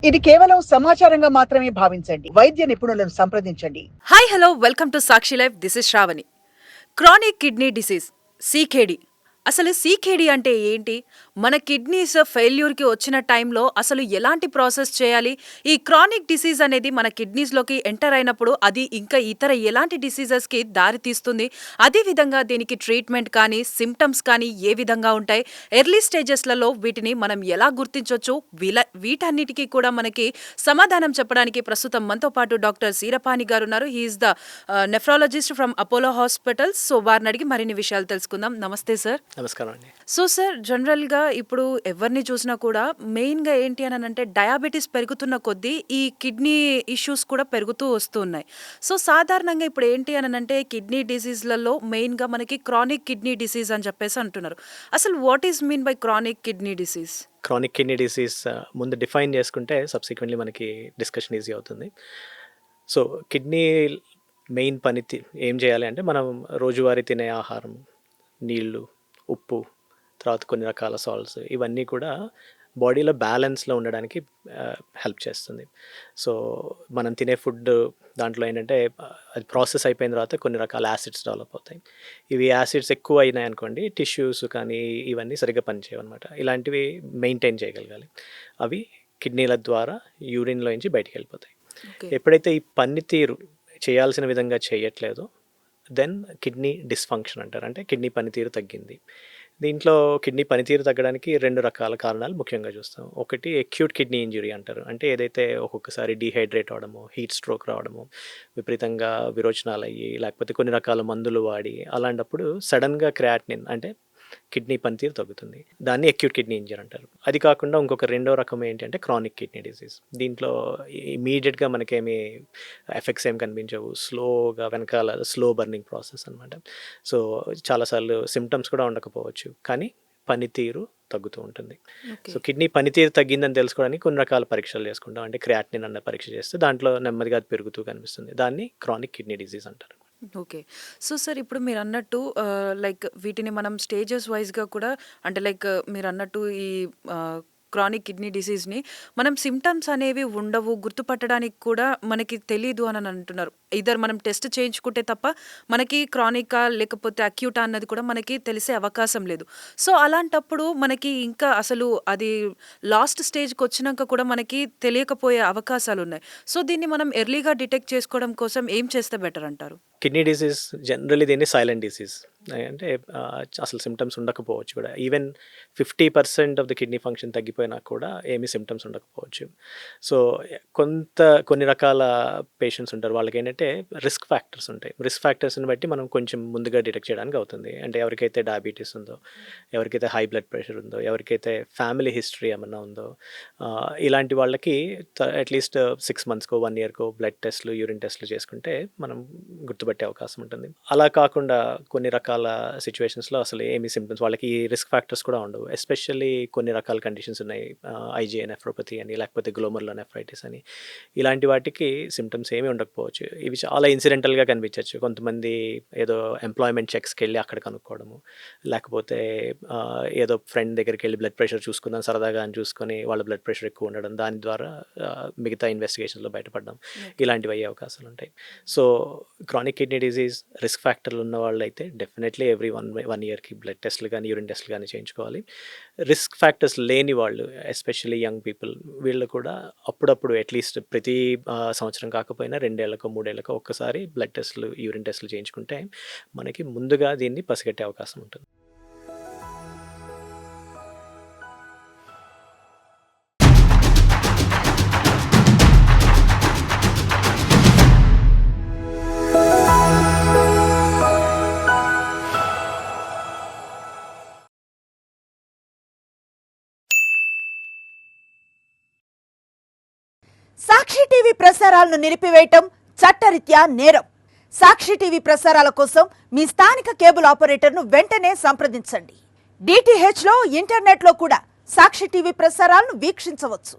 ఇది కేవలం సమాచారంగా మాత్రమే భావించండి. వైద్య నిపుణులను సంప్రదించండి. Hi hello welcome to Sakshi life. This is Sravani. Chronic kidney disease CKD. అసలు సీకేడి అంటే ఏంటి? మన కిడ్నీస్ ఫెయిల్యూర్కి వచ్చిన టైంలో అసలు ఎలాంటి ప్రాసెస్ చేయాలి? ఈ క్రానిక్ డిసీజ్ అనేది మన కిడ్నీస్లోకి ఎంటర్ అయినప్పుడు అది ఇంకా ఇతర ఎలాంటి డిసీజెస్కి దారి తీస్తుంది? అదేవిధంగా దీనికి ట్రీట్మెంట్ కానీ సిమ్టమ్స్ కానీ ఏ విధంగా ఉంటాయి? ఎర్లీ స్టేజెస్లలో వీటిని మనం ఎలా గుర్తించవచ్చు? వీటన్నిటికీ కూడా మనకి సమాధానం చెప్పడానికి ప్రస్తుతం మనతో పాటు డాక్టర్ సీరపాణి గారు ఉన్నారు. He is the nephrologist from Apollo hospitals. So వారిని అడిగి మరిన్ని విషయాలు తెలుసుకుందాం. నమస్తే సార్. నమస్కారం అండి. సో సార్, జనరల్గా ఇప్పుడు ఎవరిని చూసినా కూడా మెయిన్గా ఏంటి అని అంటే డయాబెటీస్ పెరుగుతున్న కొద్దీ ఈ కిడ్నీ ఇష్యూస్ కూడా పెరుగుతూ వస్తున్నాయి. సో సాధారణంగా ఇప్పుడు ఏంటి అని అంటే కిడ్నీ డిసీజ్లలో మెయిన్గా మనకి క్రానిక్ కిడ్నీ డిసీజ్ అని చెప్పేసి అంటున్నారు. అసలు what is mean by chronic kidney disease? Chronic kidney disease ముందు డిఫైన్ చేసుకుంటే సబ్సిక్వెంట్లీ మనకి డిస్కషన్ ఈజీ అవుతుంది. సో కిడ్నీ మెయిన్ పని ఏం చేయాలి అంటే మనం రోజువారీ తినే ఆహారం, నీళ్ళు, ఉప్పు, తర్వాత కొన్ని రకాల సాల్ట్స్, ఇవన్నీ కూడా బాడీలో బ్యాలెన్స్లో ఉండడానికి హెల్ప్ చేస్తుంది. సో మనం తినే ఫుడ్ దాంట్లో ఏంటంటే అది ప్రాసెస్ అయిపోయిన తర్వాత కొన్ని రకాల యాసిడ్స్ డెవలప్ అవుతాయి. ఇవి యాసిడ్స్ ఎక్కువ అయినాయి అనుకోండి, టిష్యూస్ కానీ ఇవన్నీ సరిగ్గా పనిచేయవన్నమాట. ఇలాంటివి మెయింటైన్ చేయగలగాలి. అవి కిడ్నీల ద్వారా యూరిన్లో నుంచి బయటికి వెళ్ళిపోతాయి. ఎప్పుడైతే ఈ పనితీరు చేయాల్సిన విధంగా చేయట్లేదో దెన్ కిడ్నీ డిస్ఫంక్షన్ అంటారు. అంటే కిడ్నీ పనితీరు తగ్గింది. దీంట్లో కిడ్నీ పనితీరు తగ్గడానికి రెండు రకాల కారణాలు ముఖ్యంగా చూస్తాం. ఒకటి అక్యూట్ కిడ్నీ ఇంజురీ అంటారు. అంటే ఏదైతే ఒక్కొక్కసారి డీహైడ్రేట్ అవడము, హీట్ స్ట్రోక్ రావడము, విపరీతంగా విరోచనాలు అయ్యి, లేకపోతే కొన్ని రకాల మందులు వాడి అలాంటప్పుడు సడన్గా క్రియాటినిన్ అంటే కిడ్నీ పనితీరు తగ్గుతుంది. దాన్ని అక్యూట్ కిడ్నీ ఇంజరీ అంటారు. అది కాకుండా ఇంకొక రెండో రకం ఏంటి అంటే క్రానిక్ కిడ్నీ డిసీజ్. దీంట్లో ఇమీడియట్గా మనకేమి ఎఫెక్ట్స్ ఏం కనిపించవు. స్లోగా వెనకాల స్లో బర్నింగ్ ప్రాసెస్ అనమాట. సో చాలాసార్లు సిమ్టమ్స్ కూడా ఉండకపోవచ్చు, కానీ పనితీరు తగ్గుతూ ఉంటుంది. సో కిడ్నీ పనితీరు తగ్గిందని తెలుసుకోవడానికి కొన్ని రకాల పరీక్షలు చేసుకుంటాం. అంటే క్రియాటినిన్ అన్న పరీక్ష చేస్తే దాంట్లో నెమ్మదిగా అది పెరుగుతూ కనిపిస్తుంది. దాన్ని క్రానిక్ కిడ్నీ డిసీజ్ అంటారు. ఓకే. సో సార్, ఇప్పుడు మీరు అన్నట్టు లైక్ వీటిని మనం స్టేజెస్ వైజ్గా కూడా అంటే లైక్ మీరు అన్నట్టు ఈ క్రానిక్ కిడ్నీ డిసీజ్ని మనం సిమ్టమ్స్ అనేవి ఉండవు, గుర్తుపట్టడానికి కూడా మనకి తెలీదు అని అంటున్నారు. ఇద్దరు మనం టెస్ట్ చేయించుకుంటే తప్ప మనకి క్రానికా లేకపోతే అక్యూటా అన్నది కూడా మనకి తెలిసే అవకాశం లేదు. సో అలాంటప్పుడు మనకి ఇంకా అసలు అది లాస్ట్ స్టేజ్కి వచ్చినాక కూడా మనకి తెలియకపోయే అవకాశాలు ఉన్నాయి. సో దీన్ని మనం ఎర్లీగా డిటెక్ట్ చేసుకోవడం కోసం ఏం చేస్తే బెటర్ అంటారు? కిడ్నీ డిసీజ్ జనరల్లీ దీన్ని సైలెంట్ డిసీజ్ అంటే అసలు సిమ్టమ్స్ ఉండకపోవచ్చు కూడా. Even 50% of the kidney function తగ్గిపోయినా కూడా ఏమీ సిమ్టమ్స్ ఉండకపోవచ్చు. సో కొన్ని రకాల పేషెంట్స్ ఉంటారు, వాళ్ళకి ఏంటంటే రిస్క్ ఫ్యాక్టర్స్ ఉంటాయి. రిస్క్ ఫ్యాక్టర్స్ని బట్టి మనం కొంచెం ముందుగా డిటెక్ట్ చేయడానికి అవుతుంది. అంటే ఎవరికైతే డయాబెటీస్ ఉందో, ఎవరికైతే హై బ్లడ్ ప్రెషర్ ఉందో, ఎవరికైతే ఫ్యామిలీ హిస్టరీ ఏమన్నా ఉందో, ఇలాంటి వాళ్ళకి అట్లీస్ట్ 6 monthస్కో 1 yearకో బ్లడ్ టెస్ట్లు, యూరిన్ టెస్ట్లు చేసుకుంటే మనం గుర్తుపట్టే అవకాశం ఉంటుంది. అలా కాకుండా కొన్ని రకాల సిచ్యువేషన్స్లో అసలు ఏమి సిమ్టమ్స్, వాళ్ళకి రిస్క్ ఫ్యాక్టర్స్ కూడా ఉండవు. ఎస్పెషల్లీ కొన్ని రకాల కండిషన్స్ ఉన్నాయి, ఐజిఐ నెఫ్రోపతి అని, లేకపోతే గ్లోమర్లో నెఫ్రైటిస్ అని. ఇలాంటి వాటికి సిమ్టమ్స్ ఏమీ ఉండకపోవచ్చు. ఇవి చాలా ఇన్సిడెంటల్గా కనిపించవచ్చు. కొంతమంది ఏదో ఎంప్లాయ్మెంట్ చెక్స్కి వెళ్ళి అక్కడ కనుక్కోవడము, లేకపోతే ఏదో ఫ్రెండ్ దగ్గరికి వెళ్ళి బ్లడ్ ప్రెషర్ చూసుకుందాం సరదాగా అని చూసుకొని వాళ్ళ బ్లడ్ ప్రెషర్ ఎక్కువ ఉండడం, దాని ద్వారా మిగతా ఇన్వెస్టిగేషన్లో బయటపడడం, ఇలాంటివి అయ్యే అవకాశాలు ఉంటాయి. So chronic kidney disease risk ఫ్యాక్టర్లు ఉన్న వాళ్ళు అయితే డెఫినెట్లీ ఎవ్రీ 1 yearకి బ్లడ్ టెస్ట్లు కానీ యూరిన్ టెస్ట్లు కానీ చేయించుకోవాలి. రిస్క్ ఫ్యాక్టర్స్ లేని వాళ్ళు, ఎస్పెషల్లీ యంగ్ పీపుల్, వీళ్ళు కూడా అప్పుడప్పుడు అట్లీస్ట్ ప్రతి సంవత్సరం కాకపోయినా 2 ఏళ్లకో 3 ఏళ్లకో ఒక్కసారి బ్లడ్ టెస్ట్లు, యూరిన్ టెస్ట్లు చేయించుకుంటే మనకి ముందుగా దీన్ని పసిగట్టే అవకాశం ఉంటుంది. సాక్షి టీవీ ప్రసారాలను నిలిపివేయటం చట్టరీత్యా నేరం. సాక్షి టీవీ ప్రసారాల కోసం మీ స్థానిక కేబుల్ ఆపరేటర్ను వెంటనే సంప్రదించండి. DTH లో, ఇంటర్నెట్లో కూడా సాక్షి టీవీ ప్రసారాలను వీక్షించవచ్చు.